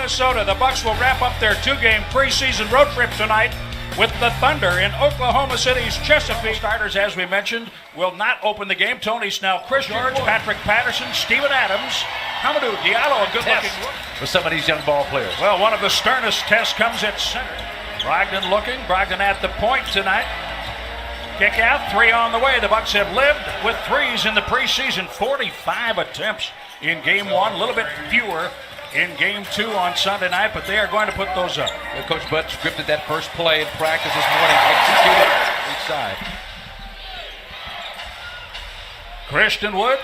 Minnesota. The Bucks will wrap up their 2-game preseason road trip tonight with the Thunder in Oklahoma City's Chesapeake. Starters, as we mentioned, will not open the game. Tony Snell, Chris George, Patrick Patterson, Steven Adams, Hamidou Diallo, a good-looking look for some of these young ball players. Well, one of the sternest tests comes at center. Brogdon looking. Brogdon at the point tonight. Kick out, 3 on the way. The Bucks have lived with 3s in the preseason. 45 attempts in Game 1, a little bit fewer in Game 2 on Sunday night, but they are going to put those up. Coach Bud scripted that first play in practice this morning, executed each side. Christian Wood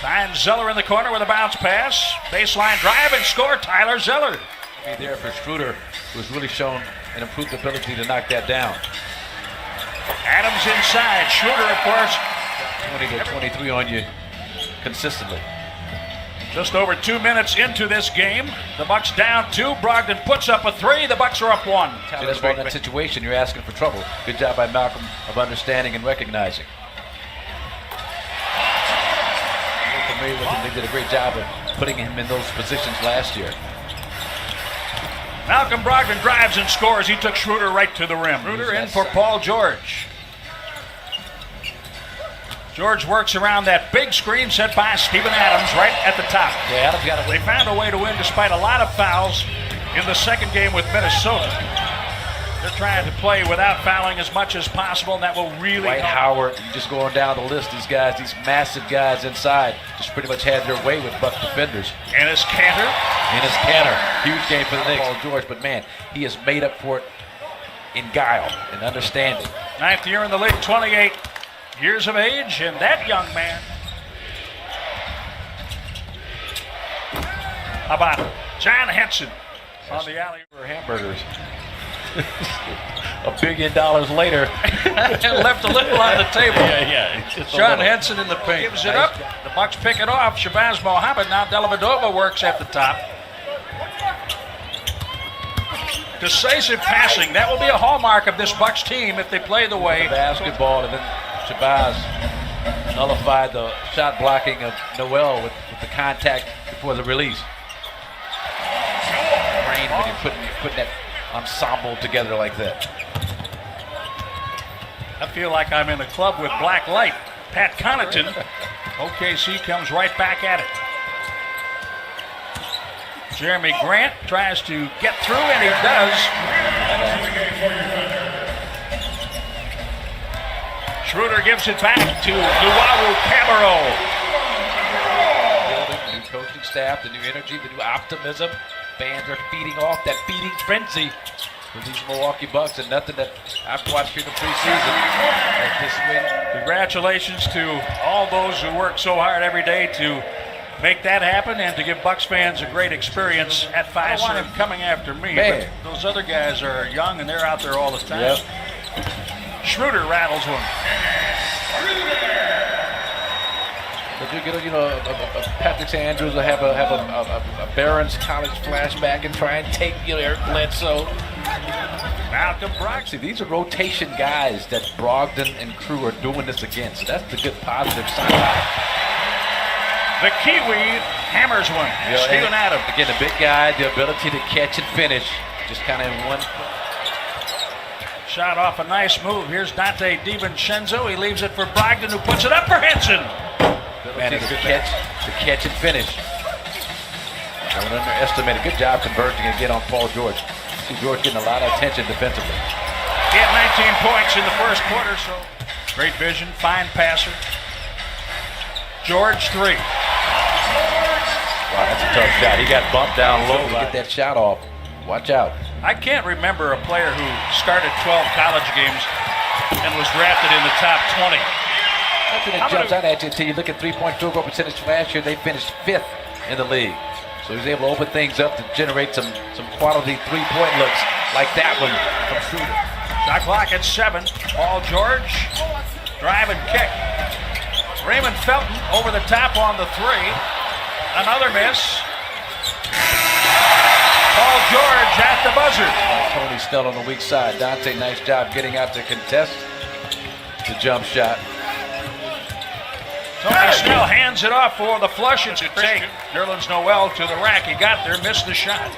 finds Zeller in the corner with a bounce pass. Baseline drive and score, Tyler Zeller. Be there for Schroeder, who's really shown an improved ability to knock that down. Adams inside. Schroeder, of course, 20 to 23 on you consistently. Just over 2 minutes into this game. The Bucks down 2. Brogdon puts up a 3. The Bucks are up 1. That's in that situation, you're asking for trouble. Good job by Malcolm of understanding and recognizing. You're familiar with him. They did a great job of putting him in those positions last year. Malcolm Brogdon drives and scores. He took Schroeder right to the rim. Schroeder in for Paul George. George works around that big screen set by Steven Adams right at the top. Yeah, Adams got it. They found a way to win despite a lot of fouls in the second game with Minnesota. They're trying to play without fouling as much as possible, and that will really Dwight Howard, just going down the list, these guys, these massive guys inside, just pretty much had their way with Buck defenders. Ennis Cantor. Huge game for the Knicks. Paul George, but man, he has made up for it in guile and understanding. 9th year in the league, 28 years of age, and that young man. How about John Henson on the alley for hamburgers? $1 billion later, and left a little on the table. Yeah. John Henson in the paint gives it up. The Bucks pick it off. Shabazz Mohammed. Now Dellavedova works at the top. Decisive passing. That will be a hallmark of this Bucks team if they play the way. The basketball, and then Shabazz nullified the shot blocking of Noel with the contact before the release. Brain when you're putting that ensemble together like that. I feel like I'm in a club with black light. Pat Connaughton. OKC comes right back at it. Jeremy Grant tries to get through, and he does. Schroeder gives it back to Luau Camero. The new coaching staff, the new energy, the new optimism. Fans are feeding off that feeding frenzy with these Milwaukee Bucks, and nothing that I've watched here in the preseason like this win. Congratulations to all those who work so hard every day to make that happen and to give Bucks fans a great experience at Fiserv. I want him coming after me, but those other guys are young and they're out there all the time. Yep. Schroeder rattles one. But you know, Patrick Andrews will have a Barron's College flashback and try and take Eric Bledsoe. Malcolm Brogdon. These are rotation guys that Brogdon and crew are doing this against. So that's the good positive sign. The Kiwi hammers one. Steven Adams. Again, the big guy, the ability to catch and finish, just kind of in one. Shot off a nice move. Here's Dante DiVincenzo. He leaves it for Brogdon, who puts it up for Henson. Man, it's the catch and finish. Don't underestimate it. Good job converging again on Paul George. See George getting a lot of attention defensively. He had 19 points in the first quarter, so great vision, fine passer. George 3. Wow, that's a tough shot. He got bumped down low to get that shot off. Watch out. I can't remember a player who started 12 college games and was drafted in the top 20. Nothing that jumps out at you until you look at three-point field goal percentage last year. They finished 5th in the league. So he was able to open things up to generate some quality three-point looks like that one from Schroeder. Shot clock at 7. Paul George, drive and kick. Raymond Felton over the top on the 3. Another miss. Paul George at the buzzer. Tony Snell on the weak side. Dante, nice job getting out to contest the jump shot. Tony Snell hands it off for the flush. It's a take. Nerlens Noel to the rack. He got there, missed the shot.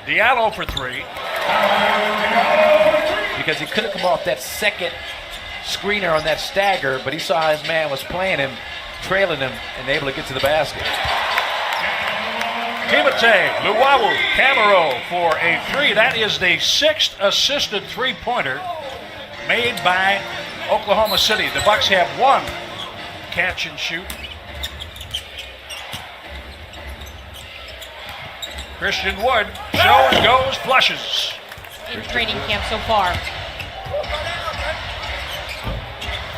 Diallo for 3. Because he could have come off that second screener on that stagger, but he saw his man was playing him, trailing him, and able to get to the basket. Timotei Luwawu Camero for a 3. That is the 6th assisted three-pointer made by Oklahoma City. The Bucks have 1 catch and shoot. Christian Wood shows, goes, flushes. In training camp so far.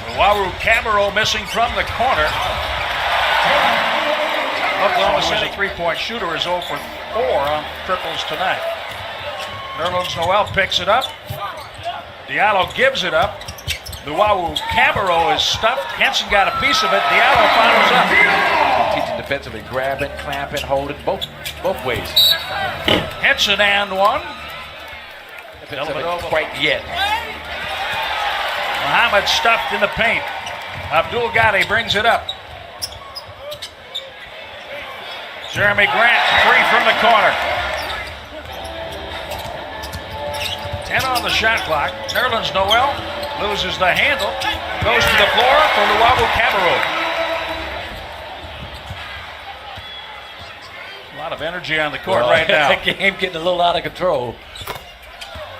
Luwawu Camero missing from the corner. Oklahoma City three-point shooter is 0 for 4 on triples tonight. Nerlens Noel picks it up. Diallo gives it up. Luwawu Camero is stuffed. Henson got a piece of it. Diallo follows up. Teaching defensively, grabbing, clamping, holding, both ways. Henson and 1. Defensively, quite yet. Muhammad stuffed in the paint. Abdul Ghadi brings it up. Jeremy Grant, 3 from the corner. 10 on the shot clock. Nerlens Noel loses the handle. Goes to the floor for Luwawu Camero. A lot of energy on the court right now. The game getting a little out of control.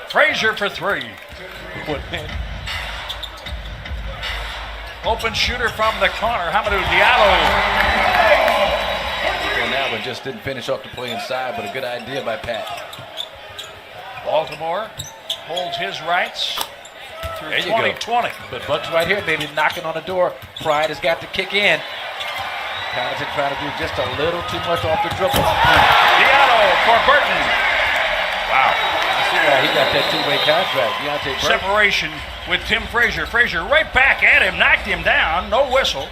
Frazier for 3. Open shooter from the corner. Hamidou Diallo. And that one just didn't finish off the play inside, but a good idea by Pat. Baltimore holds his rights through 2020. But Bucks right here, maybe knocking on the door. Pride has got to kick in. Connaughton trying to do just a little too much off the dribble. Diallo for Burton. Wow. I see why he got that two-way contract. Deontay Burton. Separation with Tim Frazier. Frazier right back at him, knocked him down. No whistle.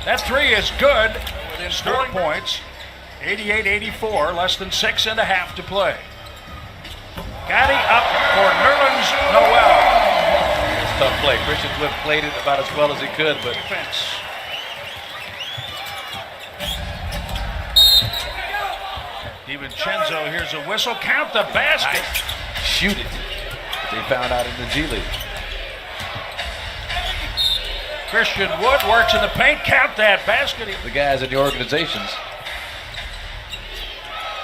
That 3 is good within 4 points. 88-84, less than 6.5 to play. Gotti up for Nerlens Noel. It's a tough play. Christian Swift played it about as well as he could, but defense. DiVincenzo, here's a whistle. Count the basket. Nice. Shoot it. They found out in the G League. Christian Wood works in the paint. Count that basket. The guys in the organizations.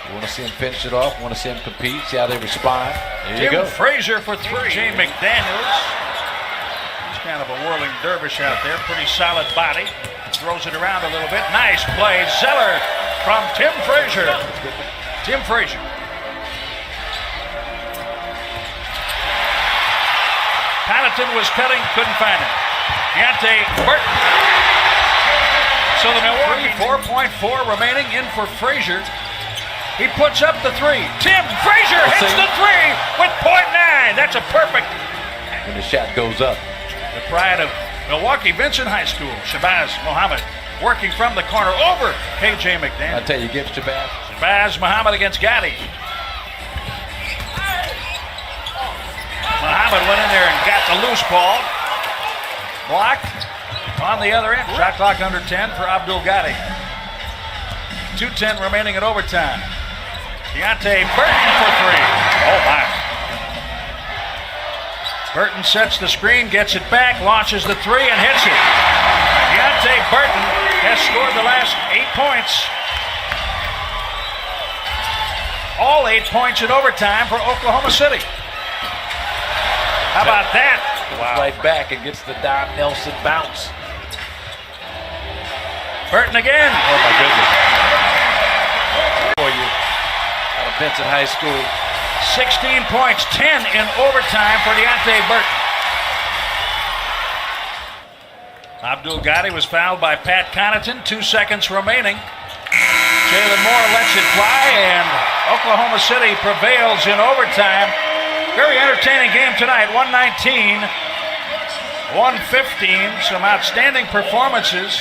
You want to see him finish it off. Want to see him compete. See how they respond. There you go. Frazier for 3. Jay McDaniels. He's kind of a whirling dervish out there. Pretty solid body. Throws it around a little bit. Nice play. Zeller from Tim Frazier. Tim Frazier. Connaughton was cutting, couldn't find him. Deontay Burton. So the Milwaukee 4.4 remaining in for Frazier. He puts up the 3. Tim Frazier hits the 3 with .9. That's a perfect. And the shot goes up. The pride of Milwaukee Vincent High School. Shabazz Muhammad working from the corner over KJ McDaniel. I'll tell you, give Shabazz. Shabazz Muhammad against Gotti. Muhammad went in there and got the loose ball. Blocked on the other end. Shot clock under 10 for Abdul Ghadi. 2:10 remaining at overtime. Deontay Burton for 3. Oh my. Burton sets the screen, gets it back, launches the 3 and hits it. Deontay Burton has scored the last 8 points. All 8 points in overtime for Oklahoma City. How about that? Wow. Right back and gets the Don Nelson bounce. Burton again. Oh my goodness. For you out of Vincent High School. 16 points, 10 in overtime for Deontay Burton. Abdul Ghadi was fouled by Pat Connaughton. 2 seconds remaining. Jalen Moore lets it fly, and Oklahoma City prevails in overtime. Very entertaining game tonight. 119, 115. Some outstanding performances